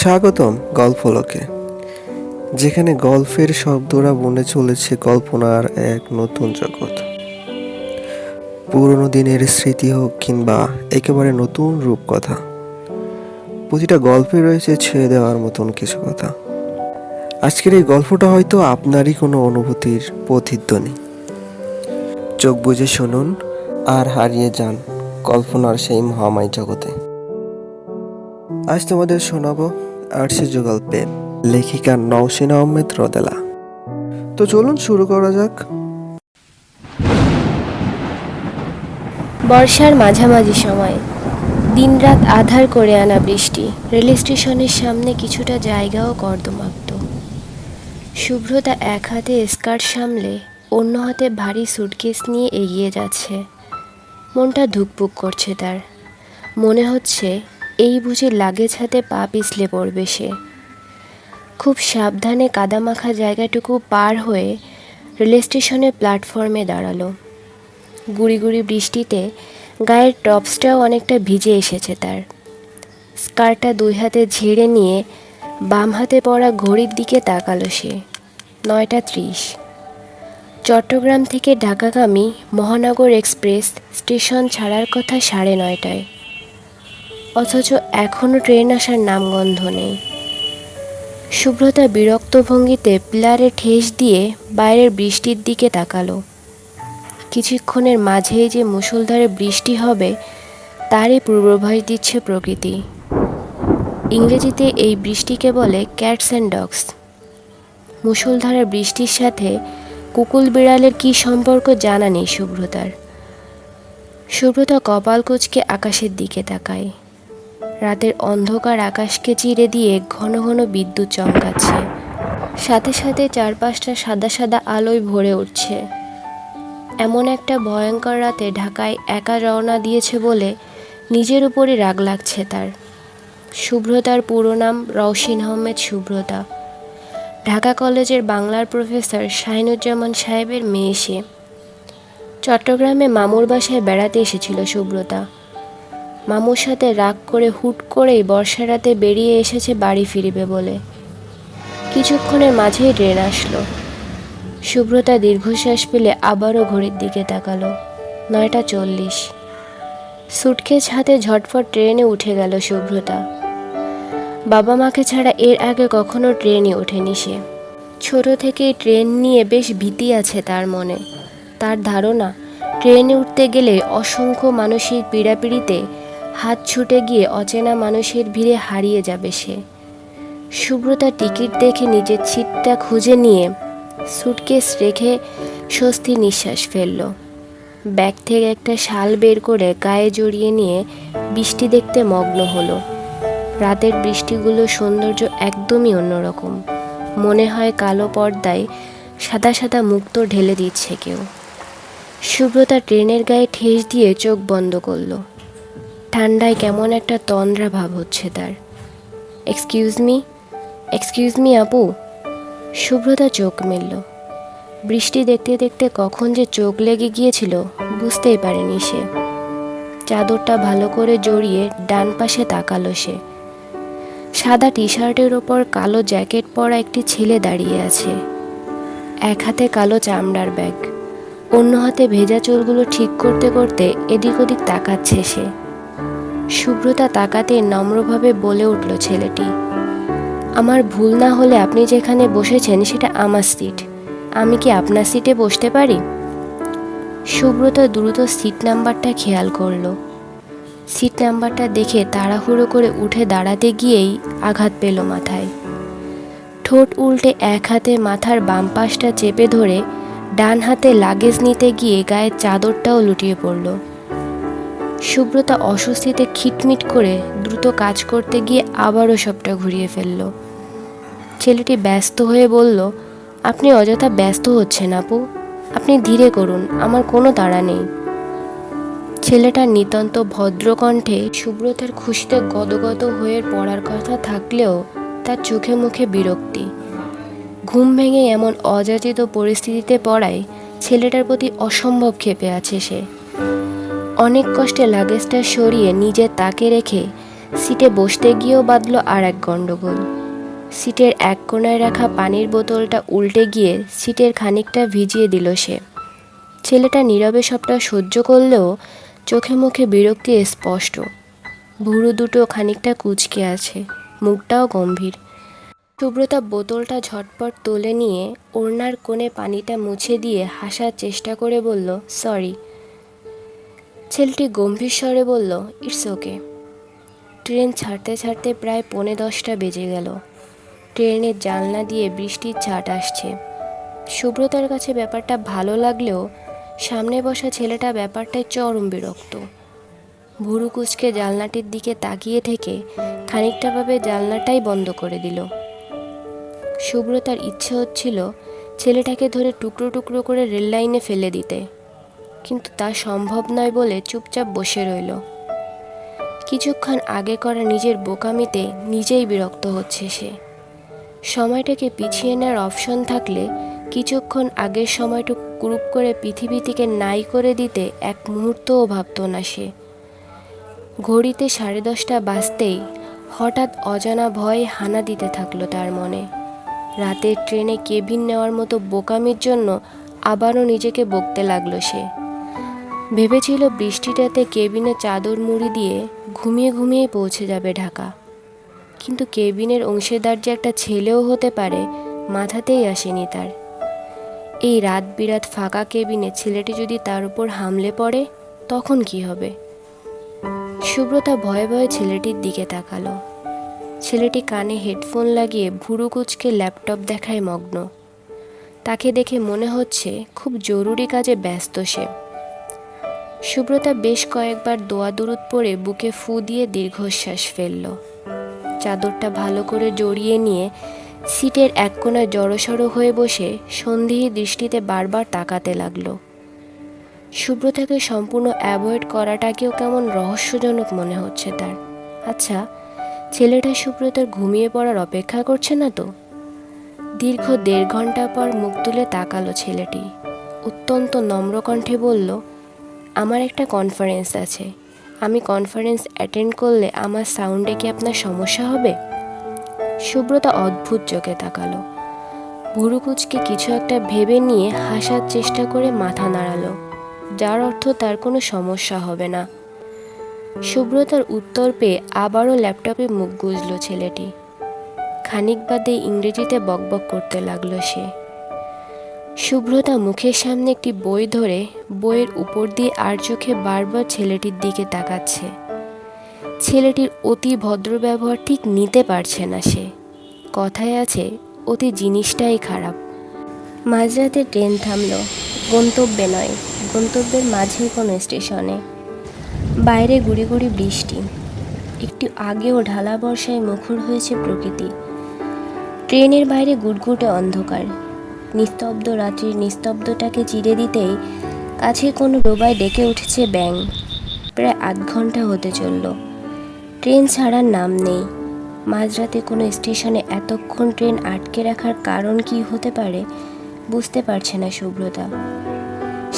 স্বাগতম গল্পলোকে, যেখানে গল্পের শব্দরা বনে চলেছে কল্পনার এক নতুন জগৎ। পুরনো দিনের স্মৃতি হোক কিংবা একেবারে নতুন রূপকথা, প্রতিটা গল্পে রয়েছে ছুঁয়ে দেওয়ার মতন কিছু কথা। আজকের এই গল্পটা হয়তো আপনারই কোনো অনুভূতির প্রতিধ্বনি। চোখ বুজে শুনুন আর হারিয়ে যান কল্পনার সেই মহামায় জগতে। আজ তোমাদের শোনাবো আর্শিজ গল্পে লেখিকা নওশিন আহমেদ রোদেলা। তো চলুন শুরু করা যাক। বর্ষার মাঝামাঝি সময় দিনরাত আধার করে আনা বৃষ্টি রেল স্টেশনের সামনে কিছুটা জায়গাও কর্দমাক্ত। শুভ্রতা এক হাতে স্কার্ট সামলে অন্য হাতে ভারী সুটকেস নিয়ে এগিয়ে যাচ্ছে। মনটা ধুকপুক করছে তার। মনে হচ্ছে এই বুঝি লাগেজ হাতে পা পিছলে পড়বে সে। খুব সাবধানে কাদামাখা জায়গাটুকু পার হয়ে রেল স্টেশনের প্ল্যাটফর্মে দাঁড়ালো। গুড়ি গুড়ি বৃষ্টিতে গায়ের টপসটাও অনেকটা ভিজে এসেছে তার। স্কার্টটা দুই হাতে ঝেড়ে নিয়ে বাম হাতে পড়া ঘড়ির দিকে তাকালো সে। 9:30। চট্টগ্রাম থেকে ঢাকাগামী মহানগর এক্সপ্রেস স্টেশন ছাড়ার কথা 9:30। অথচ এখনও ট্রেন আসার নামগন্ধ নেই। শুভ্রতা বিরক্ত ভঙ্গিতে পিলারে ঠেস দিয়ে বাইরের বৃষ্টির দিকে তাকালো। কিছুক্ষণের মাঝেই যে মুষলধারে বৃষ্টি হবে তারই পূর্বাভাস দিচ্ছে প্রকৃতি। ইংরেজিতে এই বৃষ্টিকে বলে ক্যাটস অ্যান্ড ডগস। মুষলধারে বৃষ্টির সাথে কুকুর বিড়ালের কী সম্পর্ক জানা নেই শুভ্রতার। শুভ্রতা কপাল কুঁচকে আকাশের দিকে তাকায়। রাতের অন্ধকার আকাশকে চিরে দিয়ে ঘন ঘন বিদ্যুৎ চমকাচ্ছে। সাথে সাথে চারপাশটা সাদা সাদা আলোয় ভরে উঠছে। এমন একটা ভয়ঙ্কর রাতে ঢাকায় একা রওনা দিয়েছে বলে নিজের উপরই রাগ লাগছে তার। শুভ্রতার পুরো নাম নওশিন আহমেদ শুভ্রতা। ঢাকা কলেজের বাংলার প্রফেসর শাহিনুজ্জামান সাহেবের মেয়ে সে। চট্টগ্রামে মামুর বাসায় বেড়াতে এসেছিল শুভ্রতা। মামুর সাথে রাগ করে হুট করেই বর্ষা রাতে বেরিয়ে এসেছে বাড়ি ফিরবে বলে। কিছুক্ষণের মাঝেই ট্রেন আসলো। শুভ্রতা দীর্ঘশ্বাস ফেলে আবারও ঘড়ির দিকে তাকালো। 9:40। সুটকেস হাতে ঝটফট ট্রেনে উঠে গেল শুভ্রতা। বাবা মাকে ছাড়া এর আগে কখনো ট্রেনে ওঠেনি সে। ছোট থেকেই ট্রেন নিয়ে বেশ ভীতি আছে তার মনে। তার ধারণা ট্রেনে উঠতে গেলে অসংখ্য মানুষের পীড়াপিড়িতে হাত ছুটে গিয়ে অচেনা মানুষের ভিড়ে হারিয়ে যাবে সে। শুভ্রতা টিকিট দেখে নিজের সিটটা খুঁজে নিয়ে সুটকেস রেখে স্বস্তির নিঃশ্বাস ফেলল। ব্যাগ থেকে একটা শাল বের করে গায়ে জড়িয়ে নিয়ে বৃষ্টি দেখতে মগ্ন হলো। রাতের বৃষ্টিগুলোর সৌন্দর্য একদমই অন্যরকম। মনে হয় কালো পর্দায় সাদা সাদা মুক্তো ঢেলে দিচ্ছে কেউ। শুভ্রতা ট্রেনের গায়ে ঠেস দিয়ে চোখ বন্ধ করলো। ঠান্ডায় কেমন একটা তন্দ্রা ভাব হচ্ছে তার। এক্সকিউজ মি আপু। শুভ্রতা চোখ মেলল। বৃষ্টি দেখতে দেখতে কখন যে চোখ লেগে গিয়েছিল বুঝতেই পারেনি সে। চাদরটা ভালো করে জড়িয়ে ডান পাশে তাকালো সে। সাদা টি শার্টের ওপর কালো জ্যাকেট পরা একটি ছেলে দাঁড়িয়ে আছে। এক হাতে কালো চামড়ার ব্যাগ, অন্য হাতে ভেজা চুলগুলো ঠিক করতে করতে এদিক ওদিক তাকাচ্ছে সে। শুভ্রতা তাকাতে নম্রভাবে বলে উঠল ছেলেটি, আমার ভুল না হলে আপনি যেখানে বসেছেন সেটা আমার সিট। আমি কি আপনার সিটে বসতে পারি? শুভ্রতা দ্রুত সিট নাম্বারটা খেয়াল করলো। সিট নাম্বারটা দেখে তাড়াহুড়ো করে উঠে দাঁড়াতে গিয়েই আঘাত পেল মাথায়। ঠোঁট উল্টে এক হাতে মাথার বাম পাশটা চেপে ধরে ডান হাতে লাগেজ নিতে গিয়ে গায়ের চাদরটাও লুটিয়ে পড়ল। শুভ্রতা অস্বস্তিতে খিটমিট করে দ্রুত কাজ করতে গিয়ে আবারও সবটা ঘুরিয়ে ফেলল। ছেলেটি ব্যস্ত হয়ে বলল, আপনি অযথা ব্যস্ত হচ্ছেন আপু, আপনি ধীরে করুন, আমার কোনো তাড়া নেই। ছেলেটার নিতান্ত ভদ্রকণ্ঠে শুভ্রতার খুশিতে গদগদ হয়ে পড়ার কথা থাকলেও তার চোখে মুখে বিরক্তি। ঘুম ভেঙে এমন অযাচিত পরিস্থিতিতে পড়ায় ছেলেটার প্রতি অসম্ভব ক্ষেপে আছে সে। অনেক কষ্টে লাগেজটা সরিয়ে নিজের তাকে রেখে সিটে বসতে গিয়েও বাঁধল আর এক গণ্ডগোল। সিটের এক কোণায় রাখা পানির বোতলটা উল্টে গিয়ে সিটের খানিকটা ভিজিয়ে দিল সে। ছেলেটা নীরবে সবটা সহ্য করলেও চোখে মুখে বিরক্তি স্পষ্ট। ভুরু দুটো খানিকটা কুঁচকে আছে, মুখটাও গম্ভীর। সুব্রতা বোতলটা ঝটপট তুলে নিয়ে ওড়নার কোণে পানিটা মুছে দিয়ে হাসার চেষ্টা করে বলল, সরি। ছেলেটি গম্ভীর স্বরে বলল, ইটস ওকে। ট্রেন ছাড়তে ছাড়তে প্রায় 9:45 বেজে গেল। ট্রেনের জানলা দিয়ে বৃষ্টির ছাট আসছে। সুব্রতার কাছে ব্যাপারটা ভালো লাগলেও সামনে বসা ছেলেটা ব্যাপারটায় চরম বিরক্ত। ভুরু কুঁচকে জানলাটির দিকে তাকিয়ে থেকে খানিকটা ভাবে জানলাটাই বন্ধ করে দিল। সুব্রতার ইচ্ছে হচ্ছিল ছেলেটাকে ধরে টুকরো টুকরো করে রেল লাইনে ফেলে দিতে, কিন্তু তা সম্ভব নয় বলে চুপচাপ বসে রইল। কিছুক্ষণ আগে করা নিজের বোকামিতে নিজেই বিরক্ত হচ্ছে সে। সময়টাকে পিছিয়ে নেওয়ার অপশন থাকলে কিছুক্ষণ আগের সময়টুকু গ্রুপ করে পৃথিবী থেকে নাই করে দিতে এক মুহূর্তও ভাবত না সে। ঘড়িতে 10:30 বাজতেই হঠাৎ অজানা ভয়ে হানা দিতে থাকলো তার মনে। রাতের ট্রেনে কেবিন নেওয়ার মতো বোকামির জন্য আবারও নিজেকে বকতে লাগলো সে। ভেবেছিল বৃষ্টিটাতে কেবিনে চাদর মুড়ি দিয়ে ঘুমিয়ে ঘুমিয়ে পৌঁছে যাবে ঢাকা, কিন্তু কেবিনের অংশীদার যে একটা ছেলেও হতে পারে মাথাতেই আসেনি তার। এই রাত বিরাত ফাঁকা কেবিনে ছেলেটি যদি তার উপর হামলে পড়ে তখন কি হবে? সুব্রতা ভয়ে ভয়ে ছেলেটির দিকে তাকালো। ছেলেটি কানে হেডফোন লাগিয়ে ভুরু কুঁচকে ল্যাপটপ দেখায় মগ্ন। তাকে দেখে মনে হচ্ছে খুব জরুরি কাজে ব্যস্ত সে। সুব্রতা বেশ কয়েকবার দোয়া দুরুদ পড়ে বুকে ফু দিয়ে দীর্ঘশ্বাস ফেলল। চাদরটা ভালো করে জড়িয়ে নিয়ে সিটের এক কোণায় জড়সড় হয়ে বসে সন্দিহী দৃষ্টিতে বারবার তাকাতে লাগলো। সুব্রতাকে সম্পূর্ণ অ্যাভয়েড করাটাকেও কেমন রহস্যজনক মনে হচ্ছে তার। আচ্ছা, ছেলেটা সুব্রতার ঘুমিয়ে পড়ার অপেক্ষা করছে না তো? দীর্ঘ 1.5 ঘন্টা পর মুখ তুলে তাকালো ছেলেটি। অত্যন্ত নম্র কণ্ঠে বলল, আমার একটা কনফারেন্স আছে। আমি কনফারেন্স অ্যাটেন্ড করলে আমার সাউন্ডে কি আপনার সমস্যা হবে? সুব্রতা অদ্ভুত চোখে তাকালো। ভুরু কুঁচকে কিছু একটা ভেবে নিয়ে হাসার চেষ্টা করে মাথা নাড়ালো, যার অর্থ তার কোনো সমস্যা হবে না। সুব্রতার উত্তর পেয়ে আবারও ল্যাপটপে মুখ গুজল ছেলেটি। খানিক বাদে ইংরেজিতে বকবক করতে লাগলো সে। সুব্রতা মুখের সামনে একটি বই ধরে বইয়ের উপর দিয়ে আর চোখে বারবার ছেলেটির দিকে তাকাচ্ছে। ছেলেটির অতি ভদ্র ব্যবহার ঠিক নিতে পারছে না সে। কথায় আছে, অতি জিনিসটাই খারাপ। মাঝরাতে ট্রেন থামলো। গন্তব্যে নয়, গন্তব্যের মাঝের কোনো স্টেশনে। বাইরে গুড়ি গুড়ি বৃষ্টি। একটু আগেও ঢালা বর্ষায় মুখর হয়েছে প্রকৃতি। ট্রেনের বাইরে গুটগুটে অন্ধকার। নিস্তব্ধ রাত্রির নিস্তব্ধটাকে চিরে দিতেই কাছে কোনো ডোবায় ডেকে উঠেছে ব্যাঙ। প্রায় 8 ঘন্টা হতে চলল। ট্রেন ছাড়ার নাম নেই। মাঝরাতে কোনো স্টেশনে এতক্ষণ ট্রেন আটকে রাখার কারণ কি হতে পারে বুঝতে পারছে না সুব্রতা।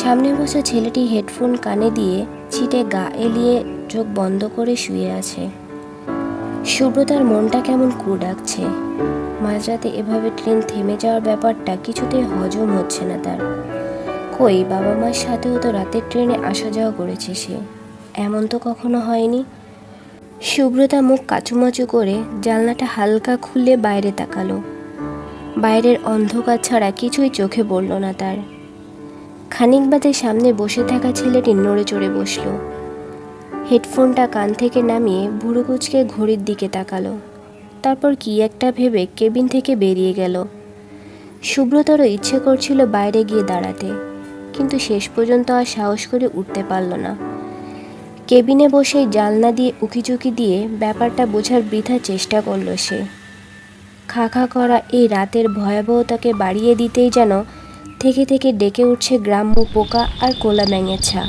সামনে বসা ছেলেটি হেডফোন কানে দিয়ে ছিটে গা এলিয়ে চোখ বন্ধ করে শুয়ে আছে। সুব্রতার মনটা কেমন কু ডাকছে। মাঝরাতে এভাবে ট্রেন থেমে যাওয়ার ব্যাপারটা কিছুতেই হজম হচ্ছে না তার। কই, বাবা মার সাথেও তো রাতের ট্রেনে আসা যাওয়া করেছে সে, এমন তো কখনো হয়নি। সুব্রতা মুখ কাচুমাচু করে জানলাটা হালকা খুলে বাইরে তাকালো। বাইরের অন্ধকার ছাড়া কিছুই চোখে পড়ল না তার। খানিক বাদে সামনে বসে থাকা ছেলেটি নড়ে চড়ে বসল। হেডফোনটা কান থেকে নামিয়ে ভুরু কুঁচকে ঘড়ির দিকে তাকালো। তারপর কি একটা ভেবে কেবিন থেকে বেরিয়ে গেল। সুব্রতারও ইচ্ছে করছিল বাইরে গিয়ে দাঁড়াতে, কিন্তু শেষ পর্যন্ত আর সাহস করে উঠতে পারল না। কেবিনে বসেই জানলা দিয়ে উকিঝুঁকি দিয়ে ব্যাপারটা বোঝার বৃথা চেষ্টা করল সে। খা খা করা এই রাতের ভয়াবহতাকে বাড়িয়ে দিতেই যেন থেকে থেকে ডেকে উঠছে গ্রাম্য পোকা আর কোলা ব্যাঙের ছা।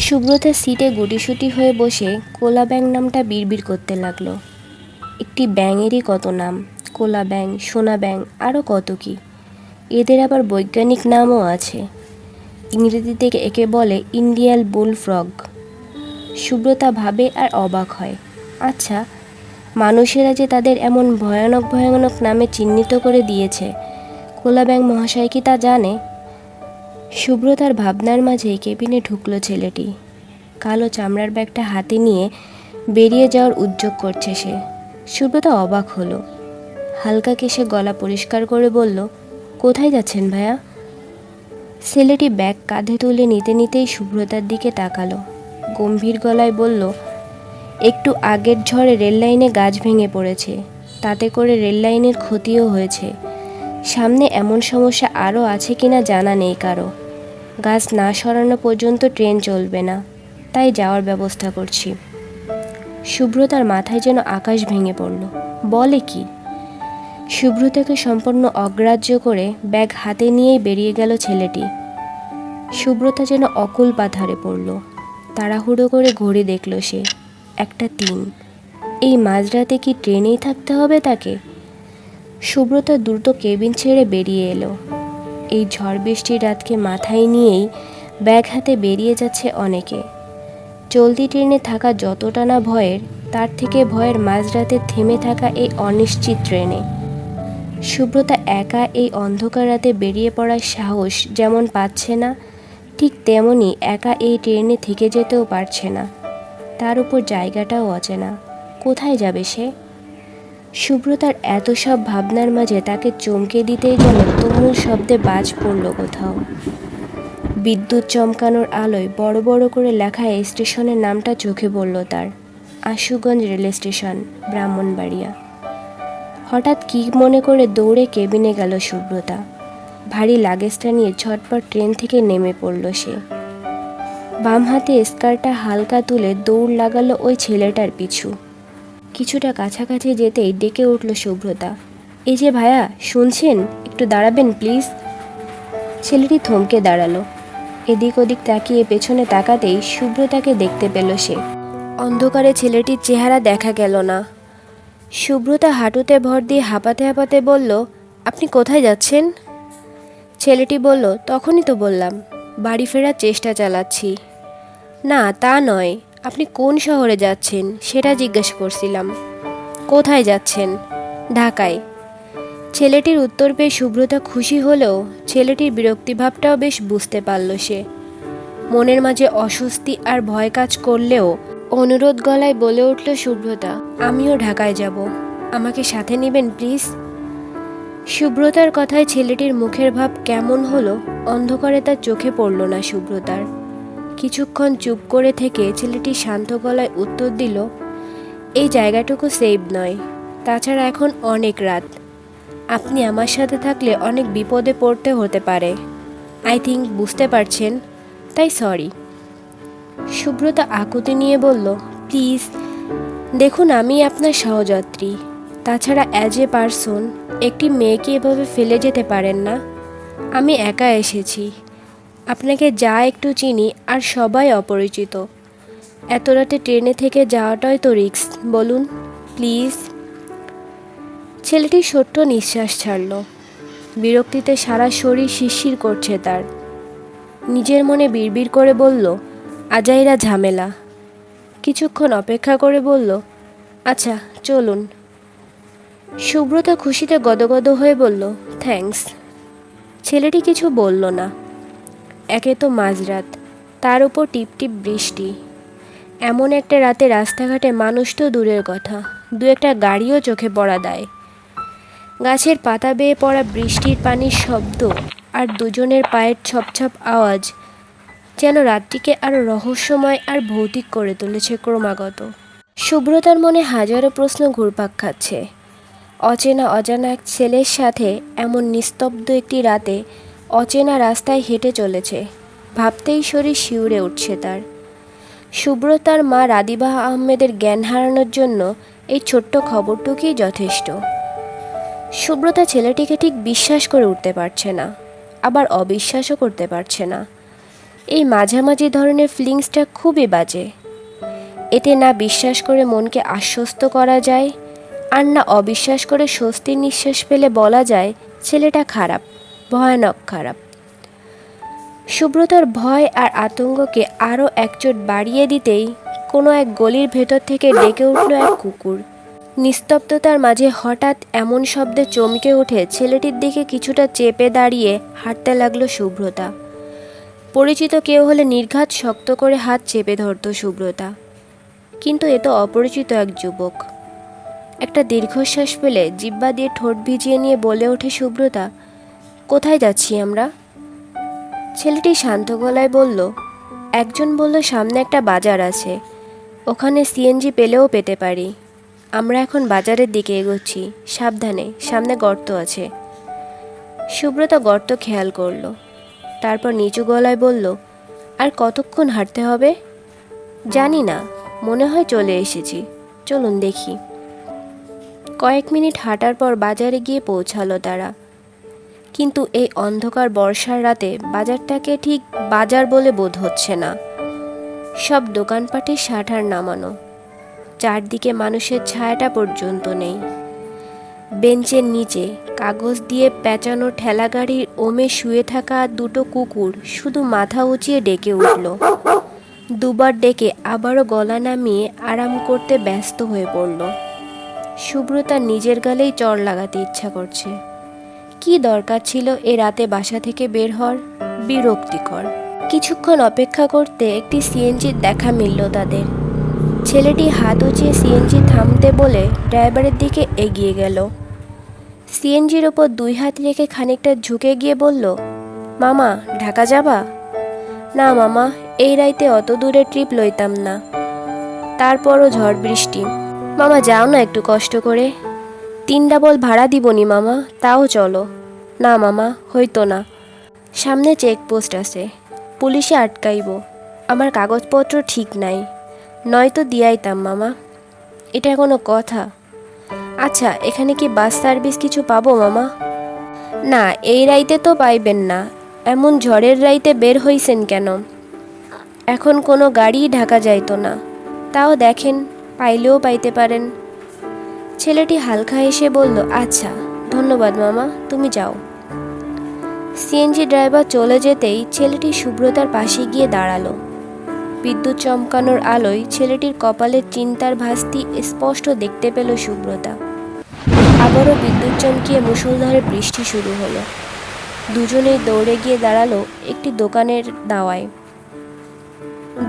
সুব্রতা সিটে গুটিসুটি হয়ে বসে কোলা ব্যাঙ নামটা বিড়বিড় করতে লাগলো। একটি ব্যাঙেরই কত নাম, কোলা ব্যাঙ, সোনা ব্যাঙ, আরও কত কি। এদের আবার বৈজ্ঞানিক নামও আছে। ইংরেজিতে একে বলে ইন্ডিয়ান বুল ফ্রগ। সুব্রতা ভাবে আর অবাক হয়, আচ্ছা, মানুষেরা যে তাদের এমন ভয়ানক ভয়ানক নামে চিহ্নিত করে দিয়েছে, কোলা ব্যাং মহাশয় কি তা জানে? সুব্রতার ভাবনার মাঝেই কেবিনে ঢুকলো ছেলেটি। কালো চামড়ার ব্যাগটা হাতে নিয়ে বেরিয়ে যাওয়ার উদ্যোগ করছে সে। সুব্রতা অবাক হলো। হালকা কেশে গলা পরিষ্কার করে বলল, কোথায় যাচ্ছেন ভাইয়া? ছেলেটি ব্যাগ কাঁধে তুলে নিতে নিতেই সুব্রতার দিকে তাকালো। গম্ভীর গলায় বলল, একটু আগের ঝড়ে রেললাইনে গাছ ভেঙে পড়েছে, তাতে করে রেললাইনের ক্ষতিও হয়েছে। সামনে এমন সমস্যা আরও আছে কিনা জানা নেই কারো। গাছ না সরানো পর্যন্ত ট্রেন চলবে না, তাই যাওয়ার ব্যবস্থা করছি। সুব্রতার মাথায় যেন আকাশ ভেঙে পড়ল। বলে কি? সুব্রতাকে সম্পূর্ণ অগ্রাহ্য করে ব্যাগ হাতে নিয়েই বেরিয়ে গেল ছেলেটি। সুব্রতা যেন অকুল পাথারে পড়ল। তাড়াহুড়ো করে ঘড়ি দেখল সে, 1:03। এই মাঝরাতে কি ট্রেনেই থাকতে হবে তাকে? সুব্রতা দ্রুত কেবিন ছেড়ে বেরিয়ে এলো। এই ঝড় বৃষ্টির রাতকে মাথায় নিয়েই ব্যাগ হাতে বেরিয়ে যাচ্ছে অনেকে। চলতি ট্রেনে থাকা যতটা না ভয়ের, তার থেকে ভয়ের মাঝরাতে থেমে থাকা এই অনিশ্চিত ট্রেনে। সুব্রতা একা এই অন্ধকার রাতে বেরিয়ে পড়ার সাহস যেমন পাচ্ছে না, ঠিক তেমনি একা এই ট্রেনে থেকে যেতেও পারছে না। তার উপর জায়গাটাও অচেনা। কোথায় যাবে সে? সুব্রতার এত সব ভাবনার মাঝে তাকে চমকে দিতেই যেন তুমুল শব্দে বাজ পড়ল কোথাও। বিদ্যুৎ চমকানোর আলোয় বড় বড় করে লেখা এই স্টেশনের নামটা চোখে পড়ল তার, আশুগঞ্জ রেল স্টেশন, ব্রাহ্মণবাড়িয়া। হঠাৎ কী মনে করে দৌড়ে কেবিনে গেল সুব্রতা। ভারী লাগেজটা নিয়ে ঝটপট ট্রেন থেকে নেমে পড়ল সে। বাম হাতে স্কার্টটা হালকা তুলে দৌড় লাগালো ওই ছেলেটার পিছু। কিছুটা কাছাকাছি যেতেই ডেকে উঠল সুব্রতা, এই যে ভাইয়া, শুনছেন? একটু দাঁড়াবেন প্লিজ। ছেলেটি থমকে দাঁড়ালো। এদিক ওদিক তাকিয়ে পেছনে তাকাতেই সুব্রতাকে দেখতে পেল সে। অন্ধকারে ছেলেটির চেহারা দেখা গেল না। সুব্রতা হাঁটুতে ভর দিয়ে হাঁপাতে হাঁপাতে বলল, আপনি কোথায় যাচ্ছেন? ছেলেটি বলল, তখনই তো বললাম, বাড়ি ফেরার চেষ্টা চালাচ্ছি। না তা নয়, আপনি কোন শহরে যাচ্ছেন সেটা জিজ্ঞেস করছিলাম। কোথায় যাচ্ছেন? ঢাকায়। ছেলেটির উত্তর পেয়ে সুব্রতা খুশি হলেও ছেলেটির বিরক্তিভাবটাও বেশ বুঝতে পারল সে। মনের মাঝে অস্বস্তি আর ভয় কাজ করলেও অনুরোধ গলায় বলে উঠল সুব্রতা, আমিও ঢাকায় যাব, আমাকে সাথে নেবেন প্লিজ। সুব্রতার কথায় ছেলেটির মুখের ভাব কেমন হলো অন্ধকারে তার চোখে পড়ল না সুব্রতার। কিছুক্ষণ চুপ করে থেকে ছেলেটি শান্ত গলায় উত্তর দিল, এই জায়গাটুকু সেফ নয়, তাছাড়া এখন অনেক রাত, আপনি আমার সাথে থাকলে অনেক বিপদে পড়তে হতে পারে। আই থিঙ্ক বুঝতে পারছেন, তাই সরি। সুব্রতা আকুতি নিয়ে বলল, প্লিজ দেখুন, আমি আপনার সহযাত্রী, তাছাড়া অ্যাজ এ পারসন একটি মেয়েকে এভাবে ফেলে যেতে পারেন না। আমি একা এসেছি, আপনাকে যা একটু চিনি আর সবাই অপরিচিত। এত রাতে ট্রেনে থেকে যাওয়াটাই তো রিস্ক, বলুন প্লিজ। ছেলেটি ছোট্ট নিঃশ্বাস ছাড়ল। বিরক্তিতে সারা শরীর শিরশির করছে তার। নিজের মনে বিড়বিড় করে বলল, আজাইরা ঝামেলা। কিছুক্ষণ অপেক্ষা করে বলল, আচ্ছা চলুন। সুব্রতা খুশিতে গদগদ হয়ে বলল, থ্যাঙ্কস। ছেলেটি কিছু বলল না। একে তো মাঝরাত, তার উপর টিপটিপ বৃষ্টি। এমন একটা রাতে রাস্তাঘাটে মানুষ তো দূরের কথা, দু একটা গাড়িও চোখে পড়া দেয়। গাছের পাতা বেয়ে পড়া বৃষ্টির পানির শব্দ আর দুজনের পায়ের ছপছপ আওয়াজ যেন রাতটিকে আরও রহস্যময় আর ভৌতিক করে তুলেছে ক্রমাগত। সুব্রতার মনে হাজারো প্রশ্ন ঘুরপাক খাচ্ছে। অচেনা অজানা এক ছেলের সাথে এমন নিস্তব্ধ একটি রাতে অচেনা রাস্তায় হেঁটে চলেছে, ভাবতেই শরীর শিউরে উঠছে তার। সুব্রতার মা রাদিবা আহমেদের জ্ঞান হারানোর জন্য এই ছোট্ট খবরটুকুই যথেষ্ট। সুব্রতা ছেলেটিকে ঠিক বিশ্বাস করে উঠতে পারছে না, আবার অবিশ্বাসও করতে পারছে না। এই মাঝামাঝি ধরনের ফিলিংসটা খুবই বাজে। এতে না বিশ্বাস করে মনকে আশ্বস্ত করা যায়, আর না অবিশ্বাস করে স্বস্তির নিঃশ্বাস ফেলে বলা যায় ছেলেটা খারাপ, ভয়ানক খারাপ। সুব্রতার ভয় আর আতঙ্ককে আরও একচোট বাড়িয়ে দিতেই কোনো এক গলির ভেতর থেকে ডেকে উঠল এক কুকুর। নিস্তব্ধতার মাঝে হঠাৎ এমন শব্দে চমকে উঠে ছেলেটির দিকে কিছুটা চেপে দাঁড়িয়ে হাঁটতে লাগলো শুভ্রতা। পরিচিত কেউ হলে নির্ঘাত শক্ত করে হাত চেপে ধরত শুভ্রতা, কিন্তু এ তো অপরিচিত এক যুবক। একটা দীর্ঘশ্বাস ফেলে জিহ্বা দিয়ে ঠোঁট ভিজিয়ে নিয়ে বলে ওঠে শুভ্রতা, কোথায় যাচ্ছি আমরা? ছেলেটি শান্ত গলায় বলল, একজন বলল সামনে একটা বাজার আছে, ওখানে সিএনজি পেলেও পেতে পারি। আমরা এখন বাজারের দিকে এগোচ্ছি, সাবধানে, সামনে গর্ত আছে। সুব্রতা গর্ত খেয়াল করল, তারপর নিচু গলায় বলল, আর কতক্ষণ হাঁটতে হবে? জানি না, মনে হয় চলে এসেছি, চলুন দেখি। কয়েক মিনিট হাঁটার পর বাজারে গিয়ে পৌঁছালো তারা। কিন্তু এই অন্ধকার বর্ষার রাতে বাজারটাকে ঠিক বাজার বলে বোধ হচ্ছে না। সব দোকানপাটে শাটার নামানো, চারদিকে মানুষের ছায়াটা পর্যন্ত নেই। বেঞ্চের নিচে কাগজ দিয়ে পেঁচানো ঠেলাগাড়ির ওমে শুয়ে থাকা দুটো কুকুর শুধু মাথা উঁচিয়ে ডেকে উঠল। দুবার ডেকে আবারও গলা নামিয়ে আরাম করতে ব্যস্ত হয়ে পড়ল। সুব্রতার নিজের গালেই চড় লাগাতে ইচ্ছা করছে। কি দরকার ছিল এ রাতে বাসা থেকে বের হওয়ার? বিরক্তিকর। কিছুক্ষণ অপেক্ষা করতে একটি সিএনজির দেখা মিলল তাদের। ছেলেটি হাত উঁচিয়ে সিএনজি থামতে বলে ড্রাইভারের দিকে এগিয়ে গেল। সিএনজির ওপর দুই হাত রেখে খানিকটা ঝুঁকে গিয়ে বলল, মামা, ঢাকা যাবা? না মামা, এই রাইতে অত দূরে ট্রিপ লইতাম না, তারপরও ঝড় বৃষ্টি। মামা যাও না একটু কষ্ট করে, 3 ডাবল ভাড়া দিবনি মামা, তাও চলো। না মামা, হইতো না, সামনে চেকপোস্ট আছে, পুলিশে আটকাইব, আমার কাগজপত্র ঠিক নাই, নয়তো দিয়াইতাম মামা। এটা কোনো কথা? আচ্ছা, এখানে কি বাস সার্ভিস কিছু পাবো মামা? না, এই রাইতে তো পাইবেন না, এমন ঝড়ের রাইতে বের হইছেন কেন? এখন কোনো গাড়ি ঢাকা যাইতো না, তাও দেখেন, পাইলেও পাইতে পারেন। ছেলেটি হালকা হেসে বলল, আচ্ছা ধন্যবাদ মামা, তুমি যাও। সিএনজি ড্রাইভার চলে যেতেই ছেলেটি সুব্রতার পাশে গিয়ে দাঁড়ালো। বিদ্যুৎ চমকানোর আলোয় ছেলেটির কপালের চিন্তার ভাস্তি স্পষ্ট দেখতে পেল সুব্রতা। আবারও বিদ্যুৎ চমকিয়ে মুষলধারে বৃষ্টি শুরু হলো। দুজনেই দৌড়ে গিয়ে দাঁড়ালো একটি দোকানের দাওয়ায়।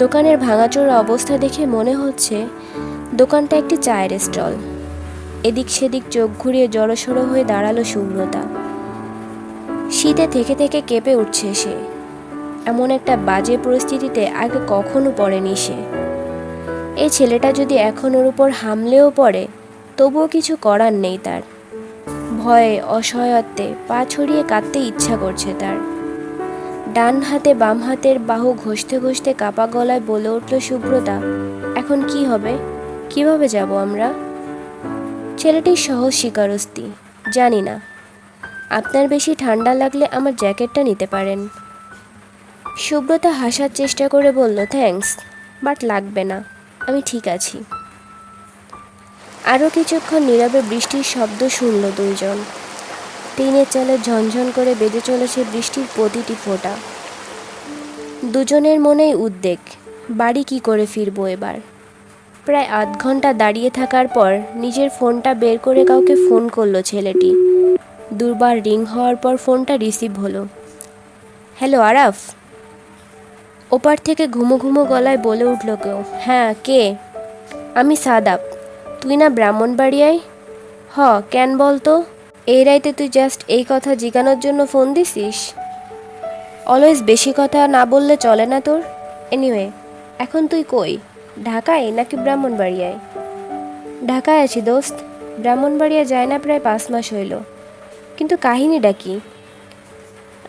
দোকানের ভাঙাচোরা অবস্থা দেখে মনে হচ্ছে দোকানটা একটি চায়ের স্টল। এদিক সেদিক চোখ ঘুরিয়ে জড়সড়ো হয়ে দাঁড়ালো সুব্রতা। শীতে থেকে থেকে কেঁপে উঠছে সে। এমন একটা বাজে পরিস্থিতিতে আগে কখনো পড়েনি সে। এই ছেলেটা যদি এখন ওর উপর হামলেও পড়ে, তবুও কিছু করার নেই তার। ভয়ে অসহায়ত্বে পা ছড়িয়ে কাঁদতে ইচ্ছা করছে তার। ডান হাতে বাম হাতের বাহু ঘষতে ঘষতে কাপা গলায় বলে উঠল সুব্রতা, এখন কি হবে? কিভাবে যাব আমরা? ছেলেটির সহজ স্বীকারোক্তি, জানি না, আপনার বেশি ঠান্ডা লাগলে আমার জ্যাকেটটা নিতে পারেন। সুব্রতা হাসার চেষ্টা করে বলল, থ্যাঙ্কস, বাট লাগবে না, আমি ঠিক আছি। আরও কিছুক্ষণ নীরবে বৃষ্টির শব্দ শুনল দুইজন। টিনের চালে ঝনঝন করে বেজে চলেছে বৃষ্টির প্রতিটি ফোঁটা। দুজনের মনেই উদ্বেগ, বাড়ি কি করে ফিরবো এবার। প্রায় আধ ঘন্টা দাঁড়িয়ে থাকার পর নিজের ফোনটা বের করে কাউকে ফোন করলো ছেলেটি। দুবার রিং হওয়ার পর ফোনটা রিসিভ হলো। হ্যালো আরাফ? ওপার থেকে ঘুমো ঘুমো গলায় বলে উঠল কেউ। হ্যাঁ, কে? আমি সাদাব। তুই না ব্রাহ্মণবাড়িয়ায়? হ, কেন বলতো? এই রাইতে তুই জাস্ট এই কথা জিজ্ঞানোর জন্য ফোন দিছিস? অলওয়েজ বেশি কথা না বললে চলে না তোর? এনিওয়ে, এখন তুই কই? ঢাকায় নাকি ব্রাহ্মণবাড়িয়ায়? ঢাকায় আছি দোস্ত, ব্রাহ্মণবাড়িয়া যায় না প্রায় 5 মাস হইল। কিন্তু কাহিনীটা কি?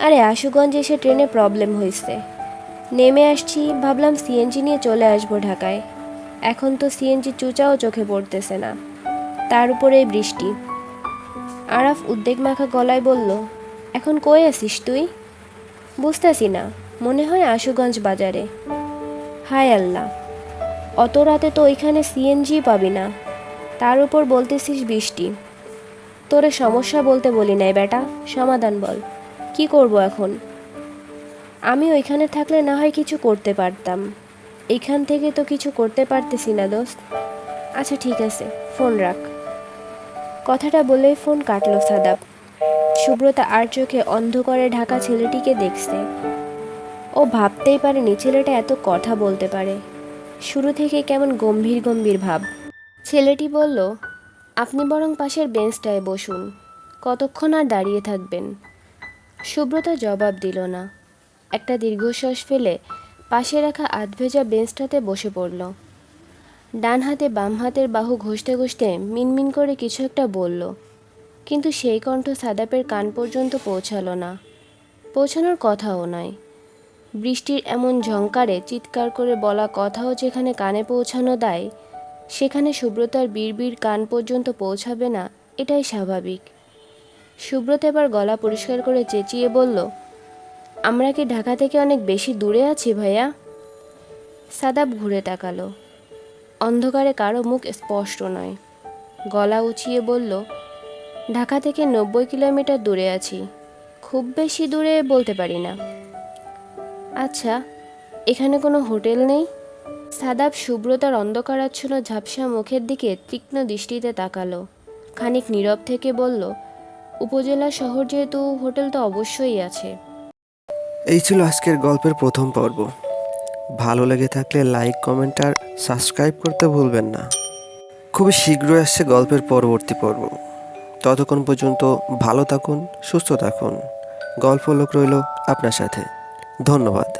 আরে আশুগঞ্জ এসে ট্রেনে প্রবলেম হয়েছে, নেমে আসছি, ভাবলাম সিএনজি নিয়ে চলে আসবো ঢাকায়। এখন তো সিএনজি চুচাও চোখে পড়তেছে না, তার উপরে বৃষ্টি। আরাফ উদ্বেগ মাখা গলায় বলল, এখন কই আছিস তুই? বুঝতেছি না, মনে হয় আশুগঞ্জ বাজারে। হায় আল্লাহ, অত রাতে তো ওইখানে সিএনজি পাবি না, তার উপর বলতেছিস বৃষ্টি। তোরে সমস্যা বলতে বলি নাই বেটা, সমাধান বল, কি করব এখন? আমি ওইখানে থাকলে না হয় কিছু করতে পারতাম, এখান থেকে তো কিছু করতে পারতেছি না দোস্ত। আচ্ছা ঠিক আছে, ফোন রাখ। কথাটা বলেই ফোন কাটলো সাদাব। সুব্রতা আর চোখে অন্ধ করে ঢাকা ছেলেটিকে দেখছে। ও ভাবতেই পারেনি ছেলেটা এত কথা বলতে পারে। শুরু থেকে কেমন গম্ভীর গম্ভীর ভাব। ছেলেটি বলল, আপনি বরং পাশের বেঞ্চটায় বসুন, কতক্ষণ আর দাঁড়িয়ে থাকবেন? সুব্রতা জবাব দিল না। একটা দীর্ঘশ্বাস ফেলে পাশে রাখা আধভেজা বেঞ্চটাতে বসে পড়ল। ডান হাতে বাম হাতের বাহু ঘষতে ঘষতে মিনমিন করে কিছু একটা বলল, কিন্তু সেই কণ্ঠ সাদাপের কান পর্যন্ত পৌঁছালো না, পৌঁছানোর কথাও নয়। বৃষ্টির এমন ঝংকারে চিৎকার করে বলা কথাও যেখানে কানে পৌঁছানো দায়, সেখানে সুব্রতার বিড়বিড় কান পর্যন্ত পৌঁছাবে না, এটাই স্বাভাবিক। সুব্রত এবার গলা পরিষ্কার করে চেঁচিয়ে বলল, আমরা কি ঢাকা থেকে অনেক বেশি দূরে আছি ভাইয়া? সাদাব ঘুরে তাকালো। অন্ধকারে কারো মুখ স্পষ্ট নয়। গলা উঁচিয়ে বলল, ঢাকা থেকে 90 কিলোমিটার দূরে আছি, খুব বেশি দূরে বলতে পারি না। আচ্ছা, এখানে কোনো হোটেল নেই? সাদাব সুব্রতার অন্ধকারাচ্ছন্ন ঝাপসা মুখের দিকে তীক্ষ্ণ দৃষ্টিতে তাকালো। খানিক নীরব থেকে বলল, উপজেলা শহর যেহেতু, হোটেল তো অবশ্যই আছে। এই ছিল আজকের গল্পের প্রথম পর্ব। ভালো লেগে থাকলে লাইক, কমেন্ট আর সাবস্ক্রাইব করতে ভুলবেন না। খুবই শীঘ্রই আসছে গল্পের পরবর্তী পর্ব। ততক্ষণ পর্যন্ত ভালো থাকুন, সুস্থ থাকুন। গল্প লোক রইল আপনার সাথে। ধন্যবাদ।